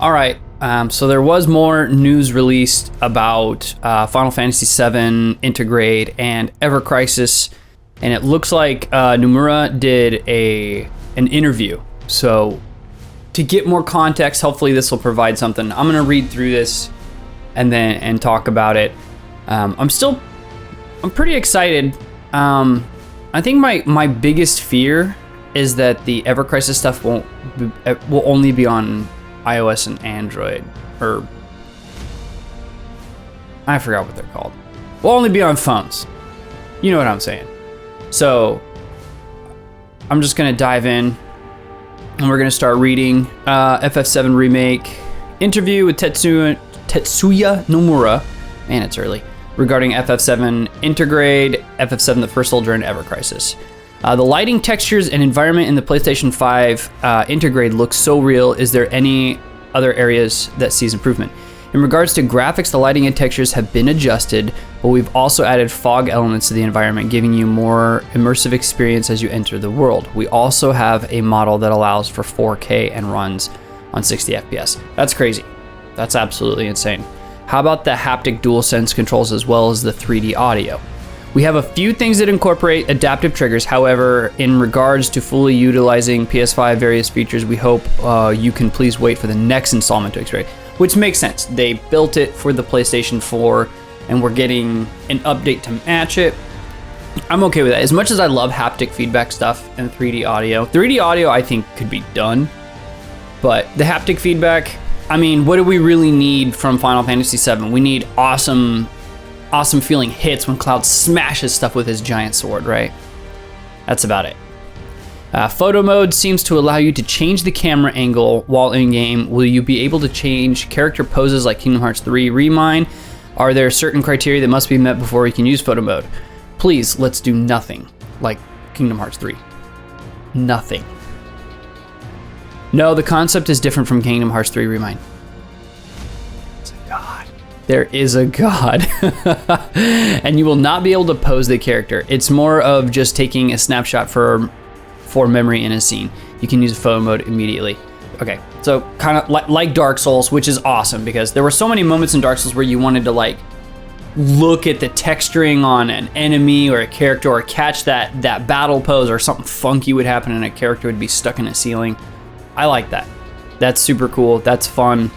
All right. So there was more news released about Final Fantasy VII Intergrade and Ever Crisis, and it looks like Nomura did an interview. So to get more context, hopefully this will provide something. I'm gonna read through this and talk about it. I'm pretty excited. I think my biggest fear is that the Ever Crisis stuff will only be on iOS and Android, or I forgot what they're called. Will only be on phones. You know what I'm saying. So I'm just gonna dive in, and we're gonna start reading FF7 Remake interview with Tetsuya Nomura. Man, it's early. Regarding FF7 Intergrade, FF7 The First Soldier, and Ever Crisis. The lighting, textures, and environment in the PlayStation 5 Intergrade looks so real. Is there any other areas that sees improvement? In regards to graphics, the lighting and textures have been adjusted, but we've also added fog elements to the environment, giving you more immersive experience as you enter the world. We also have a model that allows for 4K and runs on 60 FPS. That's crazy. That's absolutely insane. How about the haptic DualSense controls as well as the 3D audio? We have a few things that incorporate adaptive triggers. However, in regards to fully utilizing PS5 various features, we hope you can please wait for the next installment to experience. Which makes sense. They built it for the PlayStation 4 and we're getting an update to match it. I'm okay with that. As much as I love haptic feedback stuff and 3D audio. 3D audio I think could be done, but the haptic feedback, I mean, what do we really need from Final Fantasy VII? We need awesome feeling hits when Cloud smashes stuff with his giant sword, right? That's about it. Photo mode seems to allow you to change the camera angle while in game. Will you be able to change character poses like Kingdom Hearts 3 Remine? Are there certain criteria that must be met before we can use photo mode? Please, let's do nothing like Kingdom Hearts 3. Nothing. No, the concept is different from Kingdom Hearts 3 Remine. It's a god. There is a god. And you will not be able to pose the character. It's more of just taking a snapshot for memory in a scene. You can use photo mode immediately. Okay, so kind of like Dark Souls, which is awesome because there were so many moments in Dark Souls where you wanted to like look at the texturing on an enemy or a character or catch that battle pose or something funky would happen and a character would be stuck in a ceiling. I like that. That's super cool. That's fun.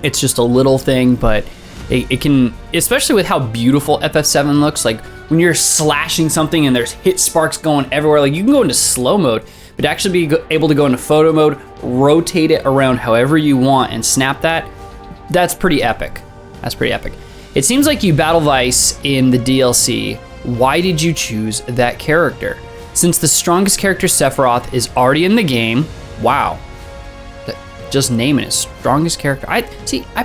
It's just a little thing, but it can, especially with how beautiful FF7 looks, like when you're slashing something and there's hit sparks going everywhere, like you can go into slow mode, but actually be able to go into photo mode, rotate it around however you want and snap that, that's pretty epic. That's pretty epic. It seems like you battle Vice in the DLC. Why did you choose that character? Since the strongest character, Sephiroth, is already in the game, wow. Just naming it strongest character. I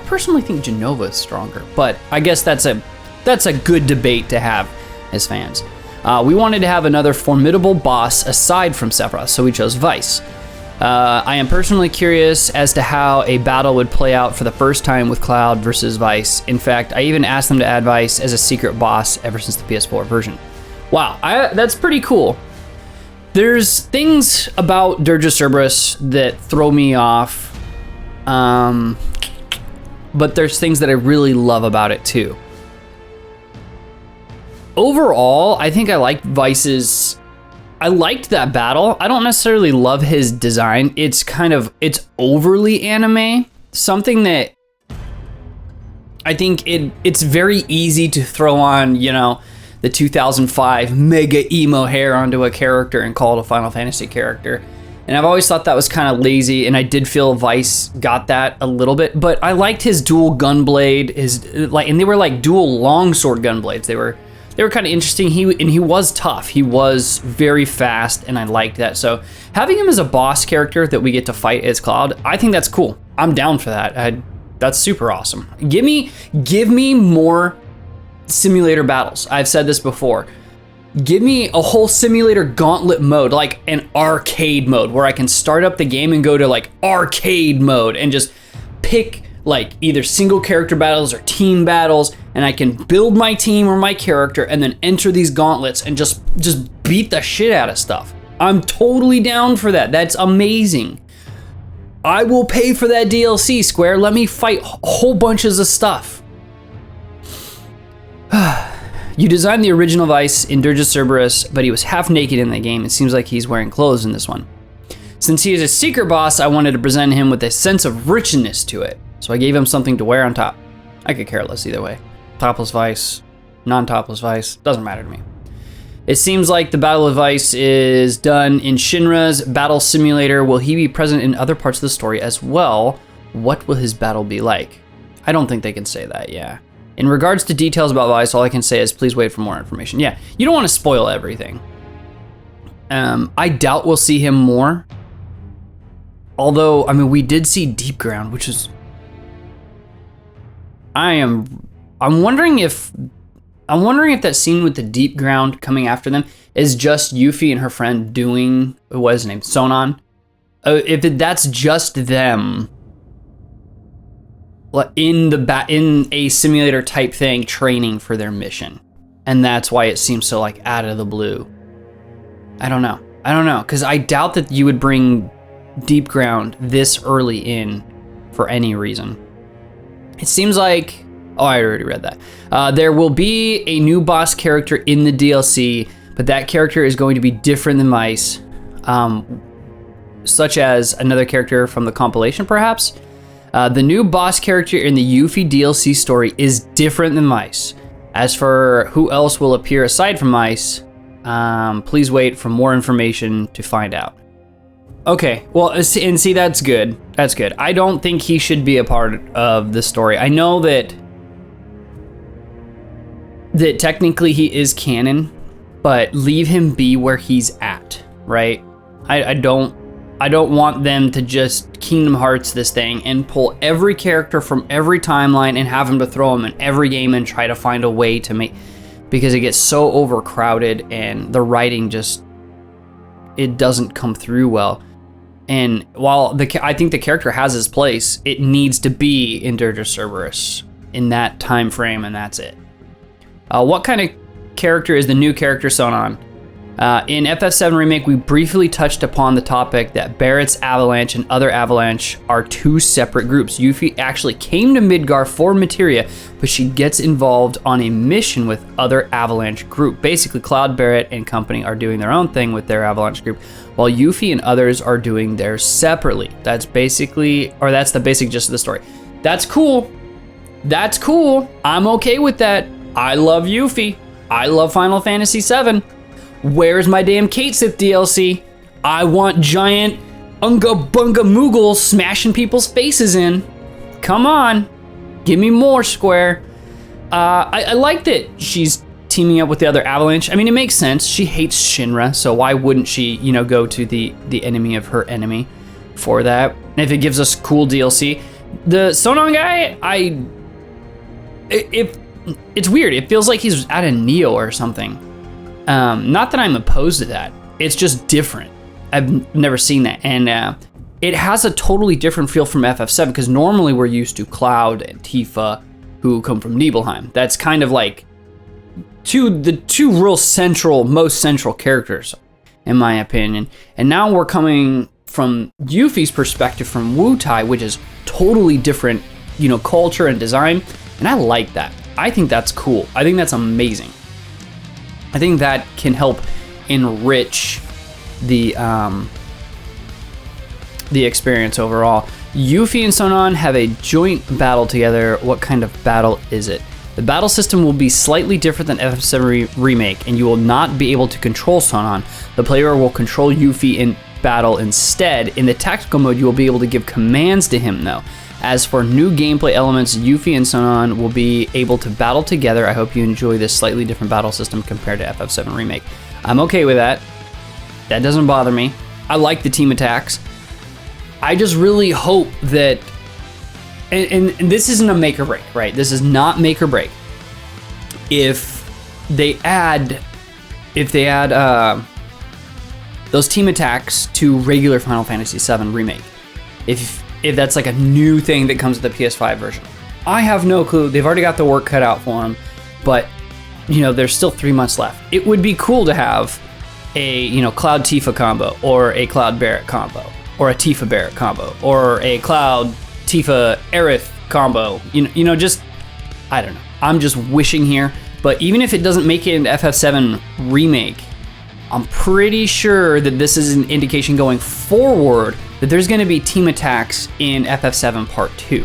personally think Jenova is stronger, but I guess that's a good debate to have as fans. We wanted to have another formidable boss aside from Sephiroth, so we chose Vice. I am personally curious as to how a battle would play out for the first time with Cloud versus Vice. In fact, I even asked them to add Vice as a secret boss ever since the PS4 version. Wow, that's pretty cool. There's things about Dirge Cerberus that throw me off, but there's things that I really love about it too. Overall, I think I liked Vice's. I liked that battle. I don't necessarily love his design. It's overly anime. Something that I think it's very easy to throw on, the 2005 mega emo hair onto a character and call it a Final Fantasy character. And I've always thought that was kind of lazy, and I did feel Vice got that a little bit, but I liked his dual gunblade, and they were like dual longsword gunblades. They were kind of interesting. He was tough. He was very fast, and I liked that. So having him as a boss character that we get to fight as Cloud, I think that's cool. I'm down for that. That's super awesome. Give me more simulator battles. I've said this before. Give me a whole simulator gauntlet mode, like an arcade mode, where I can start up the game and go to like arcade mode and just pick like either single character battles or team battles, and I can build my team or my character and then enter these gauntlets and just beat the shit out of stuff. I'm totally down for that. That's amazing. I will pay for that DLC, Square. Let me fight whole bunches of stuff. You designed the original Vice in Dirge of Cerberus, but he was half naked in the game. It seems like he's wearing clothes in this one. Since he is a secret boss, I wanted to present him with a sense of richness to it. So I gave him something to wear on top. I could care less either way. Topless Vice, non-topless Vice, doesn't matter to me. It seems like the Battle of Vice is done in Shinra's battle simulator. Will he be present in other parts of the story as well? What will his battle be like? I don't think they can say that, yeah. In regards to details about Vice, all I can say is please wait for more information. Yeah, you don't want to spoil everything. I doubt we'll see him more. Although, I mean, we did see Deep Ground, which is... I'm wondering if that scene with the Deep Ground coming after them is just Yuffie and her friend doing, what is his name, Sonon? If that's just them in a simulator type thing training for their mission. And that's why it seems so like out of the blue. I don't know, because I doubt that you would bring Deep Ground this early in for any reason. It seems like, oh, I already read that. There will be a new boss character in the DLC, but that character is going to be different than Vice, such as another character from the compilation, perhaps. The new boss character in the Yuffie DLC story is different than Vice. As for who else will appear aside from Vice, please wait for more information to find out. Okay, well, and see, that's good. That's good. I don't think he should be a part of the story. I know that technically he is canon, but leave him be where he's at, right? I don't want them to just Kingdom Hearts this thing and pull every character from every timeline and have them to throw them in every game and try to find a way to make, because it gets so overcrowded and the writing just, it doesn't come through well. And while I think the character has his place, it needs to be in Dirge of Cerberus in that time frame, and that's it. What kind of character is the new character Sonon? In FF7 Remake, we briefly touched upon the topic that Barrett's Avalanche and other Avalanche are two separate groups. Yuffie actually came to Midgar for materia, but she gets involved on a mission with other Avalanche group. Basically, Cloud, Barrett, and company are doing their own thing with their Avalanche group, while Yuffie and others are doing theirs separately. That's the basic gist of the story. That's cool. That's cool. I'm okay with that. I love Yuffie. I love Final Fantasy VII. Where's my damn Kate Sith DLC? I want giant Unga Bunga Moogles smashing people's faces in. Come on. Give me more, Square. I like that she's teaming up with the other Avalanche. I mean, it makes sense. She hates Shinra, so why wouldn't she, go to the enemy of her enemy for that? And if it gives us cool DLC. The Sonon guy, it's weird. It feels like he's out of Neo or something. Not that I'm opposed to that. It's just different. I've never seen that. And it has a totally different feel from FF7 because normally we're used to Cloud and Tifa who come from Nibelheim. That's kind of like the two real most central characters, in my opinion. And now we're coming from Yuffie's perspective from Wutai, which is totally different, culture and design. And I like that. I think that's cool. I think that's amazing. I think that can help enrich the experience overall. Yuffie and Sonon have a joint battle together. What kind of battle is it? The battle system will be slightly different than FF7 Remake, and you will not be able to control Sonon. The player will control Yuffie in battle instead. In the tactical mode, you will be able to give commands to him, though. As for new gameplay elements, Yuffie and Sonon will be able to battle together. I hope you enjoy this slightly different battle system compared to FF7 Remake. I'm okay with that. That doesn't bother me. I like the team attacks. I just really hope that, and this isn't a make or break, right? This is not make or break. If they add those team attacks to regular Final Fantasy VII Remake, if that's like a new thing that comes with the PS5 version. I have no clue. They've already got the work cut out for them, but there's still 3 months left. It would be cool to have a Cloud Tifa combo or a Cloud Barrett combo. or a Tifa Barret combo, or a Cloud Tifa Aerith combo. You know, just, I don't know. I'm just wishing here. But even if it doesn't make it into FF7 Remake, I'm pretty sure that this is an indication going forward that there's going to be team attacks in FF7 Part 2.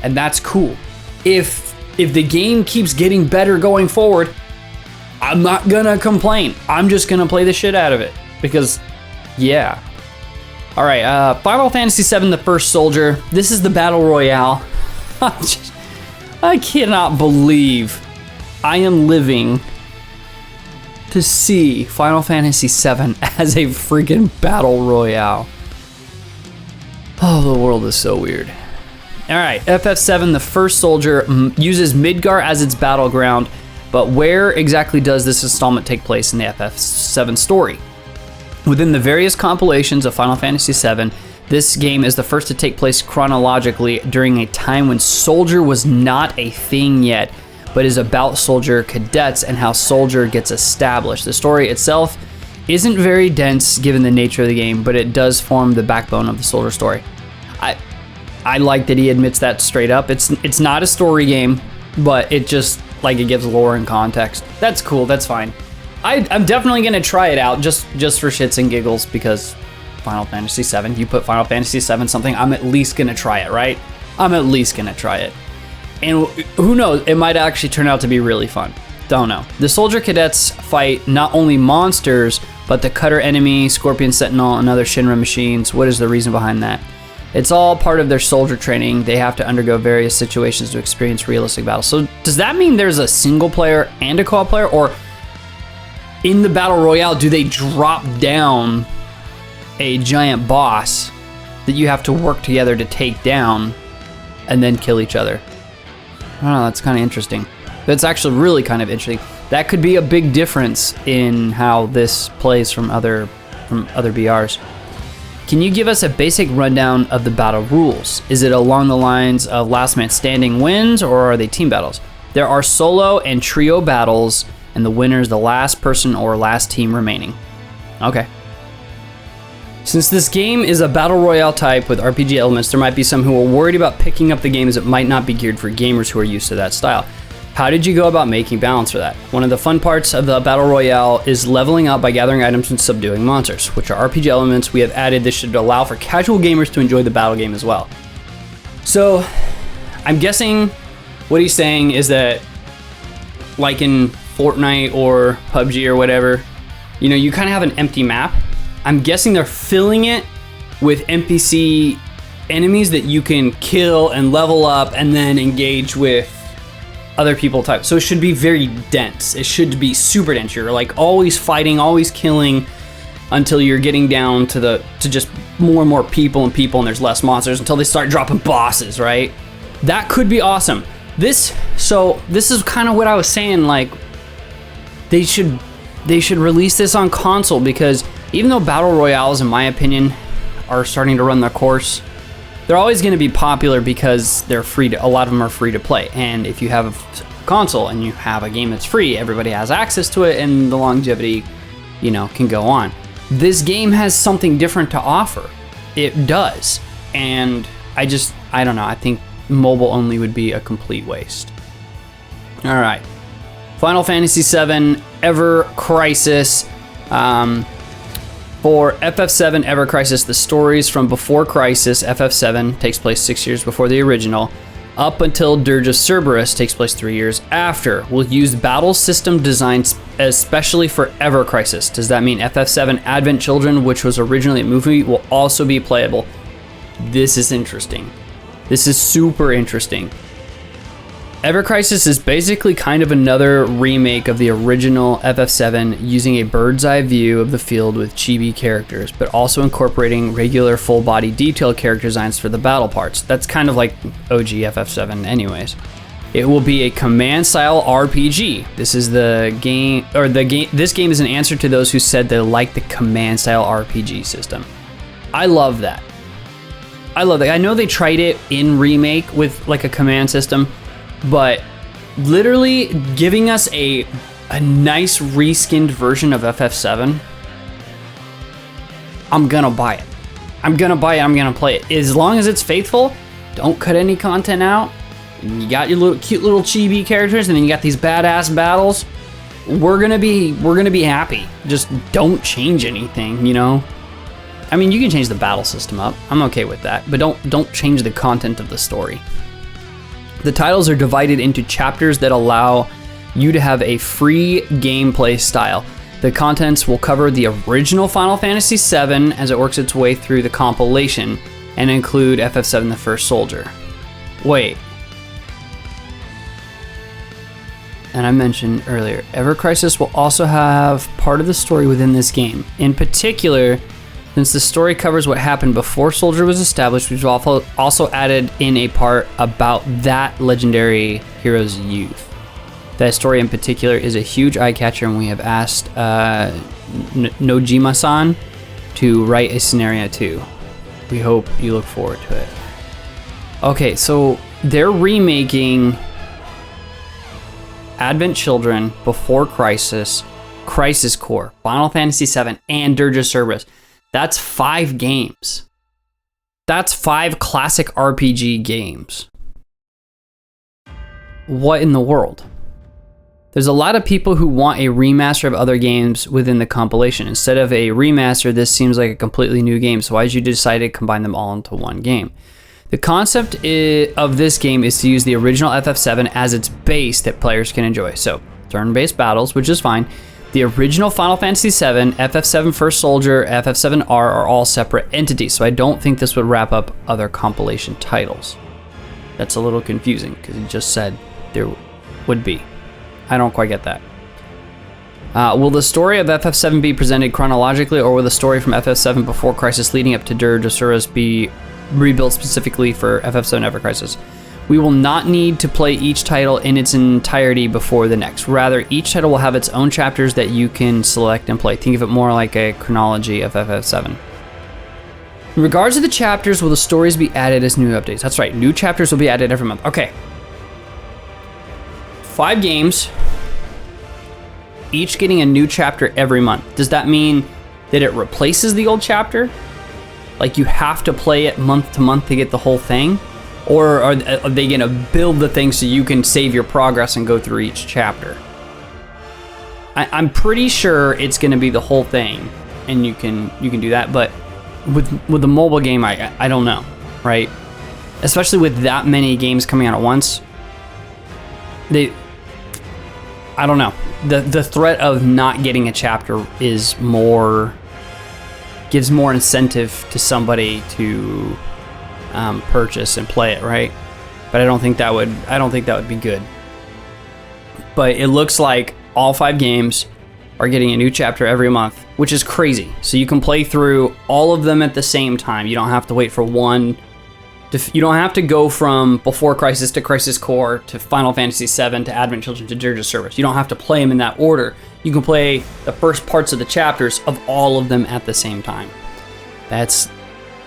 And that's cool. If the game keeps getting better going forward, I'm not going to complain. I'm just going to play the shit out of it. Because, yeah. All right, Final Fantasy VII: The First Soldier. This is the Battle Royale. I cannot believe I am living to see Final Fantasy VII as a freaking battle royale. Oh, the world is so weird. All right, FF7: The First Soldier uses Midgar as its battleground, but where exactly does this installment take place in the FF7 story? Within the various compilations of Final Fantasy VII, this game is the first to take place chronologically during a time when Soldier was not a thing yet, but is about Soldier cadets and how Soldier gets established. The story itself isn't very dense given the nature of the game, but it does form the backbone of the Soldier story. I like that he admits that straight up. It's not a story game, but it just, like, it gives lore and context. That's cool, that's fine. I'm definitely gonna try it out just for shits and giggles, because Final Fantasy VII, you put Final Fantasy VII something, I'm at least gonna try it, right? I'm at least gonna try it. And who knows, it might actually turn out to be really fun. Don't know. The Soldier cadets fight not only monsters, but the Cutter enemy, Scorpion Sentinel, and other Shinra machines. What is the reason behind that? It's all part of their soldier training. They have to undergo various situations to experience realistic battles. So does that mean there's a single player and a co-op player? Or in the Battle Royale, do they drop down a giant boss that you have to work together to take down and then kill each other? I don't know, that's kind of interesting. That's actually really kind of interesting. That could be a big difference in how this plays from other BRs. Can you give us a basic rundown of the battle rules? Is it along the lines of last man standing wins, or are they team battles? There are solo and trio battles, and the winner is the last person or last team remaining. Okay. Since this game is a battle royale type with RPG elements, there might be some who are worried about picking up the game as it might not be geared for gamers who are used to that style. How did you go about making balance for that? One of the fun parts of the battle royale is leveling up by gathering items and subduing monsters, which are RPG elements we have added. This should allow for casual gamers to enjoy the battle game as well. So I'm guessing what he's saying is that, like in Fortnite or PUBG or whatever, you know, you kind of have an empty map. I'm guessing they're filling it with NPC enemies that you can kill and level up and then engage with other people type. So it should be very dense. It should be super dense. You're like always fighting, always killing until you're getting down to just more and more people, and there's less monsters until they start dropping bosses, right? That could be awesome. This is kind of what I was saying, like they should release this on console, because even though battle royales, in my opinion, are starting to run their course, they're always going to be popular because they're a lot of them are free to play. And if you have a console and you have a game that's free, everybody has access to it, and the longevity, you know, can go on. This game has something different to offer. It does. And I don't know. I think mobile only would be a complete waste. All right. Final Fantasy VII Ever Crisis. For FF7 Ever Crisis, the stories from before Crisis, FF7, takes place 6 years before the original, up until Dirge of Cerberus takes place 3 years after. We'll use battle system designs especially for Ever Crisis. Does that mean FF7 Advent Children, which was originally a movie, will also be playable? This is interesting. This is super interesting. Ever Crisis is basically kind of another remake of the original FF7, using a bird's eye view of the field with chibi characters, but also incorporating regular full body detailed character designs for the battle parts. That's kind of like OG FF7 anyways. It will be a command style RPG. This is this game is an answer to those who said they like the command style RPG system. I love that. I know they tried it in Remake with like a command system, but literally giving us a nice reskinned version of FF7, I'm gonna buy it. I'm gonna buy it, I'm gonna play it. As long as it's faithful, don't cut any content out. You got your little cute little chibi characters, and then you got these badass battles. We're gonna be happy. Just don't change anything, you know? I mean, you can change the battle system up. I'm okay with that, but don't change the content of the story. The titles are divided into chapters that allow you to have a free gameplay style. The contents will cover the original Final Fantasy VII as it works its way through the compilation and include FF7 The First Soldier. Wait. And I mentioned earlier, Ever Crisis will also have part of the story within this game. In particular, since the story covers what happened before Soldier was established, we've also added in a part about that legendary hero's youth. That story in particular is a huge eye catcher, and we have asked Nojima-san to write a scenario too. We hope you look forward to it. Okay, so they're remaking Advent Children, Before Crisis, Crisis Core, Final Fantasy VII, and Dirge of Cerberus. That's 5 games. That's 5 classic RPG games. What in the world? There's a lot of people who want a remaster of other games within the compilation. Instead of a remaster, this seems like a completely new game, so why did you decide to combine them all into one game? The concept of this game is to use the original FF7 as its base that players can enjoy. So, turn-based battles, which is fine. The original Final Fantasy VII, FF7 First Soldier, FF7R are all separate entities, so I don't think this would wrap up other compilation titles. That's a little confusing, because it just said there would be. I don't quite get that. Will the story of FF7 be presented chronologically, or will the story from FF7 Before Crisis leading up to Dirge of Cerberus be rebuilt specifically for FF7 Ever Crisis? We will not need to play each title in its entirety before the next. Rather, each title will have its own chapters that you can select and play. Think of it more like a chronology of FF7. In regards to the chapters, will the stories be added as new updates? That's right, new chapters will be added every month. Okay. 5 games, each getting a new chapter every month. Does that mean that it replaces the old chapter? Like you have to play it month to month to get the whole thing? Or are they gonna build the thing so you can save your progress and go through each chapter? I'm pretty sure it's gonna be the whole thing, and you can do that. But with the mobile game, I don't know, right? Especially with that many games coming out at once, I don't know. The threat of not getting a chapter is gives more incentive to somebody to purchase and play it, right? But I don't think that would be good. But it looks like all 5 games are getting a new chapter every month, which is crazy. So you can play through all of them at the same time. You don't have to wait for one. You don't have to go from Before Crisis to Crisis Core to Final Fantasy VII to Advent Children to Dirge of Cerberus. You don't have to play them in that order. You can play the first parts of the chapters of all of them at the same time. That's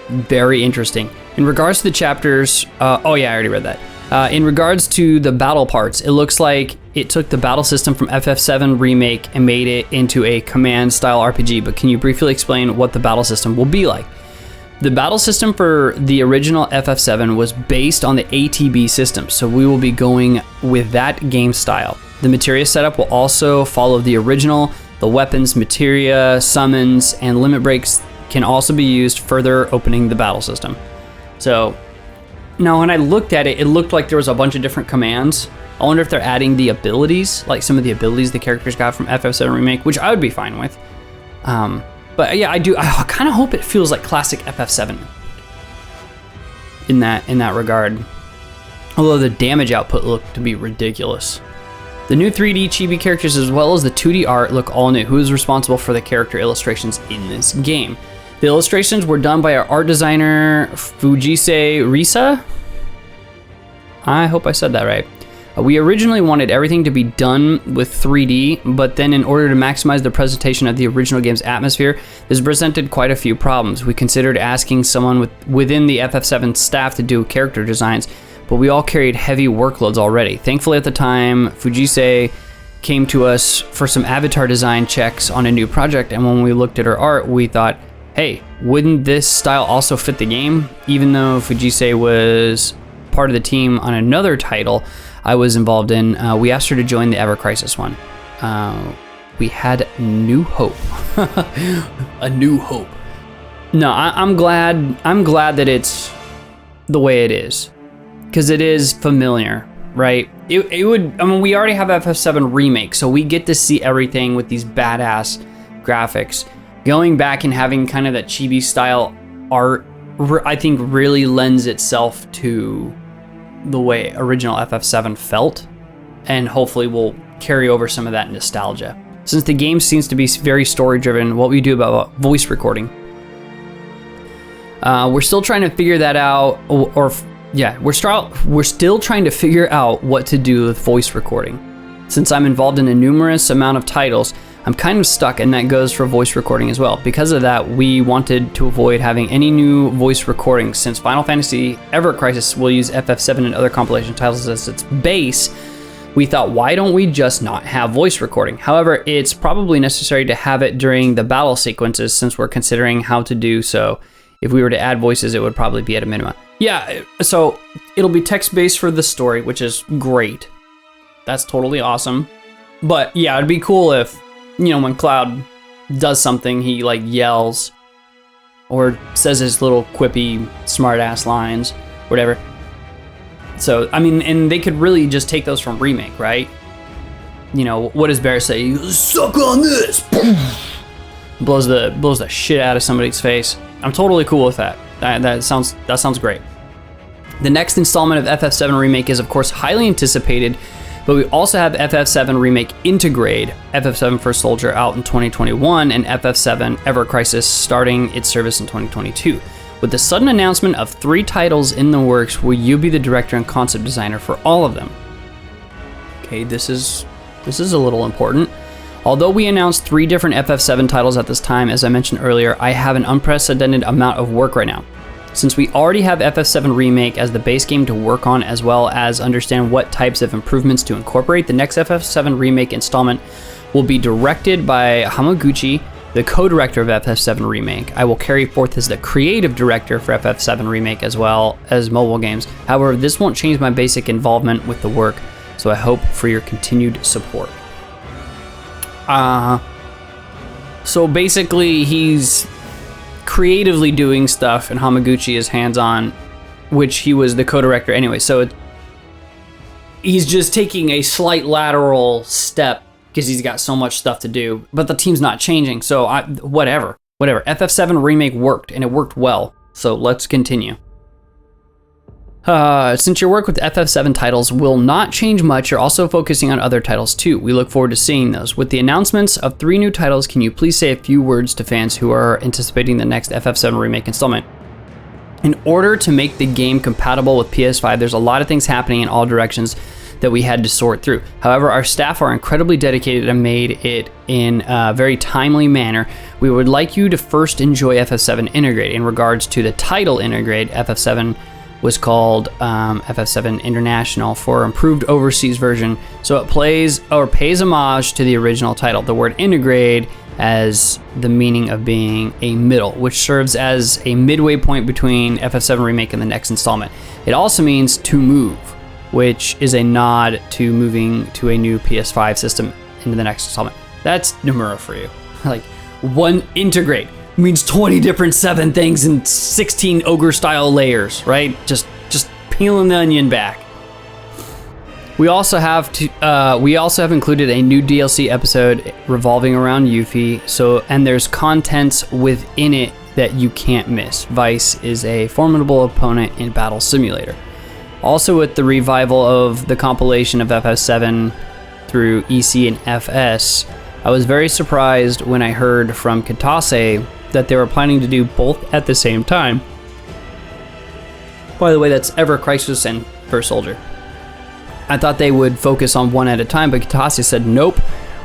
very interesting. In regards to the chapters, oh yeah, I already read that. In regards to the battle parts, it looks like it took the battle system from FF7 Remake and made it into a command-style RPG, but can you briefly explain what the battle system will be like? The battle system for the original FF7 was based on the ATB system, so we will be going with that game style. The materia setup will also follow the original. The weapons, materia, summons, and limit breaks can also be used, further opening the battle system. So, now when I looked at it, it looked like there was a bunch of different commands. I wonder if they're adding the abilities, like some of the abilities the characters got from FF7 Remake, which I would be fine with. But yeah, I kind of hope it feels like classic FF7 in that regard. Although the damage output looked to be ridiculous. The new 3D chibi characters as well as the 2D art look all new. Who is responsible for the character illustrations in this game? The illustrations were done by our art designer Fujise Risa. I hope I said that right. We originally wanted everything to be done with 3D, but then in order to maximize the presentation of the original game's atmosphere, this presented quite a few problems. We considered asking someone within the FF7 staff to do character designs, but we all carried heavy workloads already. Thankfully at the time, Fujise came to us for some avatar design checks on a new project, and when we looked at her art, we thought, hey, wouldn't this style also fit the game? Even though Fujise was part of the team on another title I was involved in, we asked her to join the Ever Crisis one. We had new hope. A new hope. No, I'm glad that it's the way it is, because it is familiar, right? It would, I mean, we already have FF7 Remake, so we get to see everything with these badass graphics. Going back and having kind of that chibi style art, I think really lends itself to the way original FF7 felt, and hopefully will carry over some of that nostalgia. Since the game seems to be very story driven, what we do about voice recording. We're still trying to figure that out, we're still trying to figure out what to do with voice recording. Since I'm involved in a numerous amount of titles, I'm kind of stuck, and that goes for voice recording as well. Because of that, we wanted to avoid having any new voice recordings. Since Final Fantasy Ever Crisis will use FF7 and other compilation titles as its base, we thought, why don't we just not have voice recording? However, it's probably necessary to have it during the battle sequences, since we're considering how to do so. If we were to add voices, it would probably be at a minimum. Yeah, so it'll be text-based for the story, which is great. That's totally awesome. But yeah, it'd be cool if, you know, when Cloud does something, he like yells or says his little quippy smart-ass lines, whatever. So, I mean, and they could really just take those from Remake, right? You know, what does Bear say? He goes, suck on this! blows the shit out of somebody's face. I'm totally cool with that. That sounds great. The next installment of FF7 Remake is, of course, highly anticipated, but we also have FF7 Remake Intergrade, FF7 First Soldier out in 2021, and FF7 Ever Crisis starting its service in 2022. With the sudden announcement of 3 titles in the works, will you be the director and concept designer for all of them? Okay, this is a little important. Although we announced 3 different FF7 titles at this time, as I mentioned earlier, I have an unprecedented amount of work right now. Since we already have FF7 Remake as the base game to work on, as well as understand what types of improvements to incorporate, the next FF7 Remake installment will be directed by Hamaguchi, the co-director of FF7 Remake. I will carry forth as the creative director for FF7 Remake as well as mobile games. However, this won't change my basic involvement with the work, so I hope for your continued support. So basically he's creatively doing stuff and Hamaguchi is hands-on, which he was the co-director anyway. So he's just taking a slight lateral step because he's got so much stuff to do, but the team's not changing. So whatever. FF7 Remake worked, and it worked well. So let's continue. Since your work with FF7 titles will not change much, you're also focusing on other titles too. We look forward to seeing those. With the announcements of 3 new titles, can you please say a few words to fans who are anticipating the next FF7 Remake installment? In order to make the game compatible with PS5, there's a lot of things happening in all directions that we had to sort through. However, our staff are incredibly dedicated and made it in a very timely manner. We would like you to first enjoy FF7 Intergrade. In regards to the title Intergrade, FF7 was called FF7 International for improved overseas version, so it pays homage to the original title. The word Intergrade as the meaning of being a middle, which serves as a midway point between FF7 Remake and the next installment. It also means to move, which is a nod to moving to a new PS5 system into the next installment. That's Nomura for you. Like, one Intergrade means 20 different 7 things in 16 ogre-style layers, right? Just peeling the onion back. We also have included a new DLC episode revolving around Yuffie. And there's contents within it that you can't miss. Vice is a formidable opponent in Battle Simulator. Also, with the revival of the compilation of FF7 through EC and FS, I was very surprised when I heard from Kitase that they were planning to do both at the same time. By the way, that's Ever Crisis and First Soldier. I thought they would focus on one at a time, but Kitase said, nope,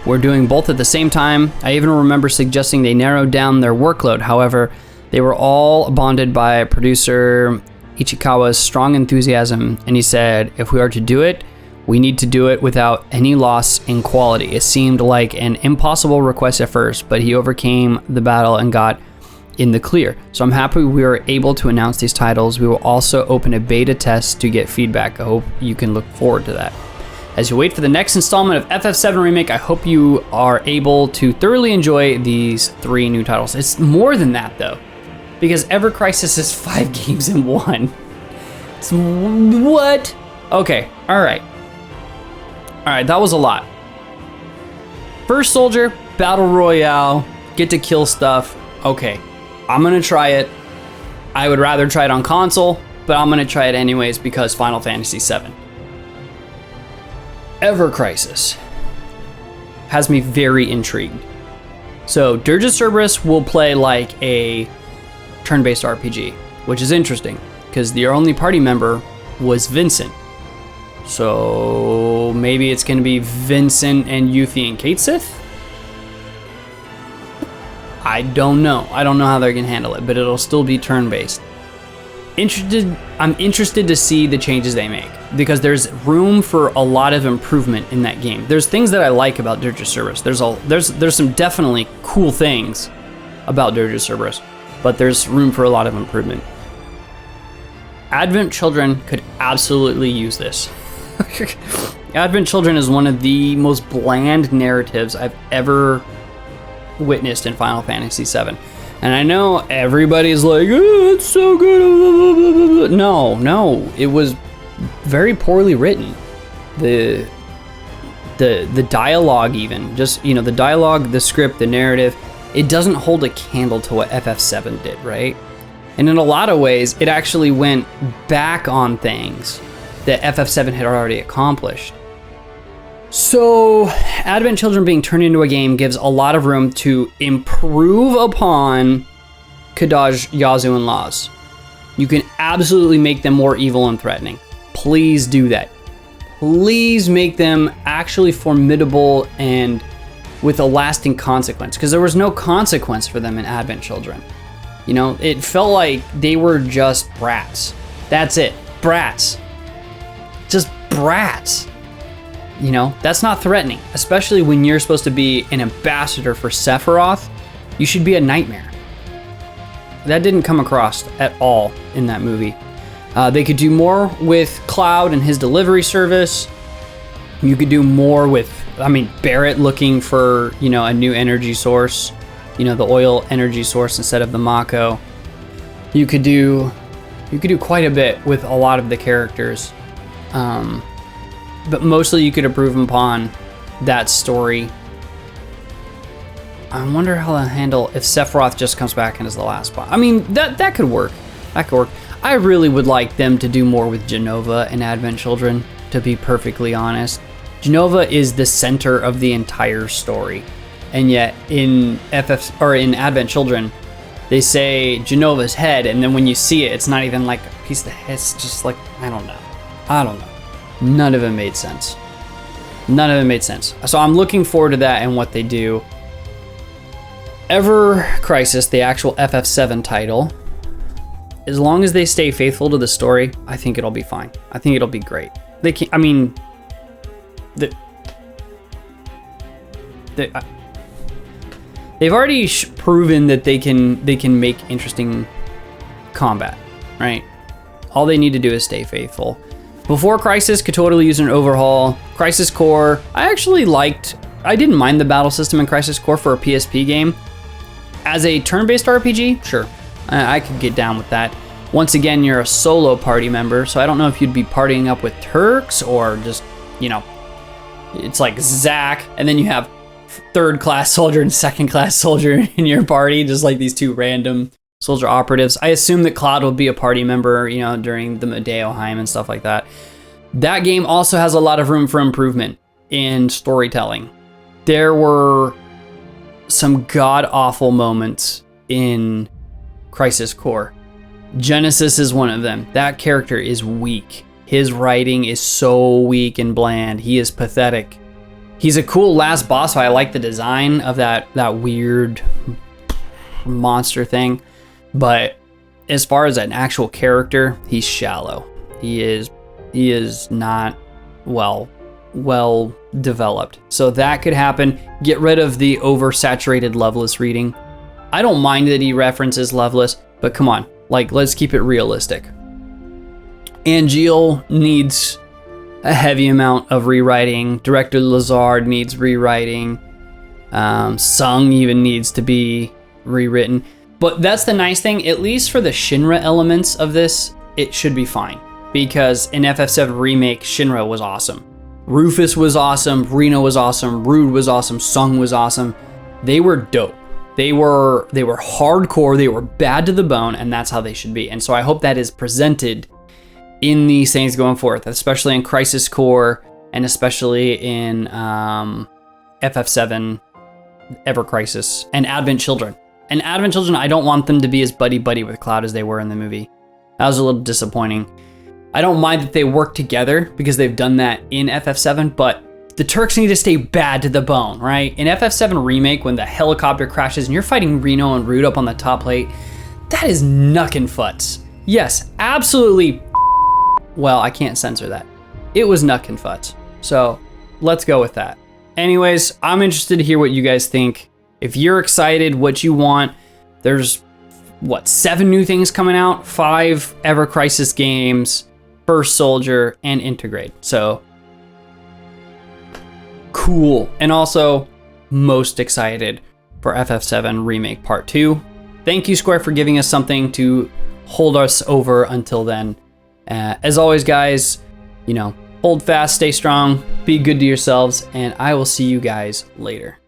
we're doing both at the same time. I even remember suggesting they narrowed down their workload. However, they were all bonded by producer Ichikawa's strong enthusiasm, and he said, if we are to do it, we need to do it without any loss in quality. It seemed like an impossible request at first, but he overcame the battle and got in the clear. So I'm happy we were able to announce these titles. We will also open a beta test to get feedback. I hope you can look forward to that. As you wait for the next installment of FF7 Remake, I hope you are able to thoroughly enjoy these 3 new titles. It's more than that though, because Ever Crisis is 5 games in 1. It's, what? Okay, all right, that was a lot. First Soldier, Battle Royale, get to kill stuff. Okay, I'm gonna try it. I would rather try it on console, but I'm gonna try it anyways because Final Fantasy VII. Ever Crisis has me very intrigued. So Dirge of Cerberus will play like a turn-based RPG, which is interesting because the only party member was Vincent. So maybe it's gonna be Vincent and Yuffie and Kate Sith? I don't know. I don't know how they're gonna handle it, but it'll still be turn-based. I'm interested to see the changes they make because there's room for a lot of improvement in that game. There's things that I like about Dirge of Cerberus. There's some definitely cool things about Dirge of Cerberus, but there's room for a lot of improvement. Advent Children could absolutely use this. Advent Children is one of the most bland narratives I've ever witnessed in Final Fantasy VII. And I know everybody's like, oh, it's so good. No, it was very poorly written. The dialogue even, just, you know, the dialogue, the script, the narrative, it doesn't hold a candle to what FF7 did, right? And in a lot of ways, it actually went back on things that FF7 had already accomplished. So, Advent Children being turned into a game gives a lot of room to improve upon Kadaj, Yazoo, and Laz. You can absolutely make them more evil and threatening. Please do that. Please make them actually formidable and with a lasting consequence, because there was no consequence for them in Advent Children. You know, it felt like they were just brats. That's it, brats. Just brats. You know, that's not threatening, especially when you're supposed to be an ambassador for Sephiroth. You should be a nightmare. That didn't come across at all in that movie. They could do more with Cloud and his delivery service. You could do more with, Barrett looking for, you know, a new energy source, you know, the oil energy source instead of the Mako. You could do quite a bit with a lot of the characters. But mostly you could improve upon that story. I wonder how they'll handle if Sephiroth just comes back and is the last boss. I mean, that could work. That could work. I really would like them to do more with Jenova and Advent Children, to be perfectly honest. Jenova is the center of the entire story. And yet in Advent Children, they say Genova's head, and then when you see it, it's not even like a piece of the head. It's just like, I don't know. None of it made sense. So I'm looking forward to that and what they do. Ever Crisis, the actual FF7 title, as long as they stay faithful to the story, I think it'll be fine. I think it'll be great. They've already proven that they can make interesting combat, right? All they need to do is stay faithful. Before Crisis could totally use an overhaul. Crisis Core, I didn't mind the battle system in Crisis Core for a PSP game. As a turn-based RPG, sure, I could get down with that. Once again, you're a solo party member, so I don't know if you'd be partying up with Turks or just, you know, it's like Zack, and then you have third-class soldier and second-class soldier in your party, just like these two random soldier operatives. I assume that Cloud will be a party member, you know, during the Medeo Heim and stuff like that. That game also has a lot of room for improvement in storytelling. There were some god-awful moments in Crisis Core. Genesis is one of them. That character is weak. His writing is so weak and bland. He is pathetic. He's a cool last boss fight. I like the design of that weird monster thing. But as far as an actual character, he's shallow. He is not well developed. So that could happen. Get rid of the oversaturated Loveless reading. I don't mind that he references Loveless, but come on, like, let's keep it realistic. Angeal needs a heavy amount of rewriting. Director Lazard needs rewriting. Sung even needs to be rewritten. But that's the nice thing, at least for the Shinra elements of this, it should be fine. Because in FF7 Remake, Shinra was awesome. Rufus was awesome, Reno was awesome, Rude was awesome, Sung was awesome. They were dope. They were hardcore, they were bad to the bone, and that's how they should be. And so I hope that is presented in these things going forth, especially in Crisis Core, and especially in FF7 Ever Crisis, and Advent Children. And Advent Children, I don't want them to be as buddy-buddy with Cloud as they were in the movie. That was a little disappointing. I don't mind that they work together because they've done that in FF7, but the Turks need to stay bad to the bone, right? In FF7 Remake, when the helicopter crashes and you're fighting Reno and Rude up on the top plate, that is knuckin' futs. Yes, absolutely. Well, I can't censor that. It was knuckin' futs. So let's go with that. Anyways, I'm interested to hear what you guys think. If you're excited, what you want, there's, what, 7 new things coming out? 5 Ever Crisis games, First Soldier, and Integrate. So, cool. And also, most excited for FF7 Remake Part 2. Thank you, Square, for giving us something to hold us over until then. As always, guys, hold fast, stay strong, be good to yourselves, and I will see you guys later.